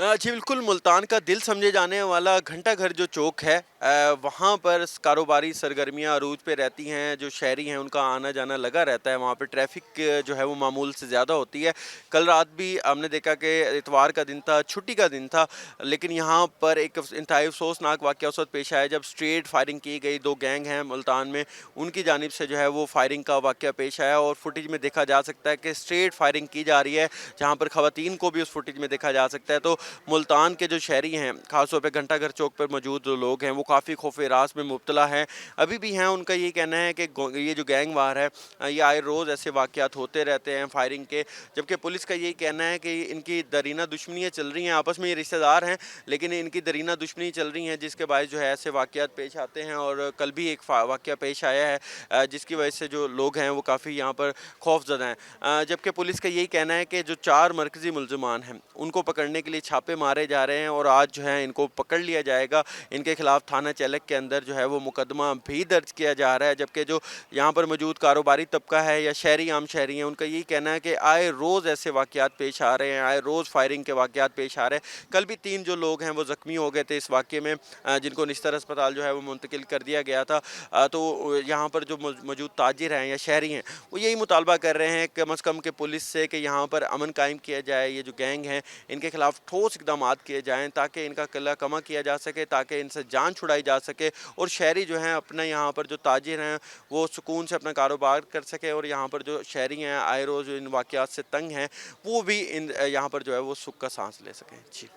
जी बिल्कुल, मुल्तान का दिल समझे जाने वाला घंटा घर जो चौक है, वहाँ पर कारोबारी सरगर्मियाँ अरूज पे रहती हैं। जो शहरी हैं उनका आना जाना लगा रहता है। वहाँ पे ट्रैफिक जो है वो मामूल से ज़्यादा होती है। कल रात भी हमने देखा कि इतवार का दिन था, छुट्टी का दिन था, लेकिन यहाँ पर एक इंतहाई अफसोसनाक वाक़या उस वक्त पेश आया जब स्ट्रेट फायरिंग की गई। दो गैंग हैं मुल्तान में, उनकी जानिब से जो है वो फायरिंग का वाक़या पेश आया और फुटेज में देखा जा सकता है कि स्ट्रेट फायरिंग की जा रही है, जहाँ पर ख़वातीन को भी उस फुटेज में देखा जा सकता है। तो मुल्तान के जो शहरी हैं, ख़ासतौर पे घंटा घर चौक पर मौजूद जो लोग हैं, वो काफ़ी खौफ हिरास में मुब्तला हैं, अभी भी हैं। उनका ये कहना है कि ये जो गैंग वार है, ये आए रोज़ ऐसे वाक़यात होते रहते हैं फायरिंग के। जबकि पुलिस का यही कहना है कि इनकी दरीना दुश्मनियाँ चल रही हैं, आपस में ये रिश्तेदार हैं, लेकिन इनकी दरीना दुश्मनी चल रही हैं, जिसके बायस जो है ऐसे वाक़यात पेश आते हैं। और कल भी एक वाक़या पेश आया है, जिसकी वजह से जो लोग हैं वो काफ़ी यहाँ पर खौफज़दा हैं। जबकि पुलिस का यही कहना है कि जो 4 मरकज़ी मुल्ज़िमान हैं, उनको पकड़ने के लिए छापे मारे जा रहे हैं और आज जो है इनको पकड़ लिया जाएगा। इनके खिलाफ थाना चैलक के अंदर जो है वो मुकदमा भी दर्ज किया जा रहा है। जबकि जो यहाँ पर मौजूद कारोबारी तबका है या शहरी आम शहरी हैं, उनका यही कहना है कि आए रोज़ ऐसे वाक़यात पेश आ रहे हैं, आए रोज़ फायरिंग के वाक़यात पेश आ रहे हैं। कल भी 3 जो लोग हैं वो ज़ख्मी हो गए थे इस वाक़े में, जिनको निस्तर अस्पताल जो है वो मुंतकिल कर दिया गया था। तो यहाँ पर जो मौजूद ताजिर हैं या शहरी हैं, वो यही मुतालबा कर रहे हैं कम अज़ कम के पुलिस से कि यहाँ पर अमन कायम किया जाए। ये जो गैंग हैं, इनके खिलाफ ठोस इक़दामात किए जाएँ ताकि इनका किला कमा किया जा सके, ताकि इनसे जान छुड़ाई जा सके और शहरी जो हैं अपने यहाँ पर जो ताजिर हैं वो सुकून से अपना कारोबार कर सके, और यहाँ पर जो शहरी हैं आए रोज़ इन वाक़यात से तंग हैं, वो भी इन यहाँ पर जो है वो सुख का सांस ले सकें। जी।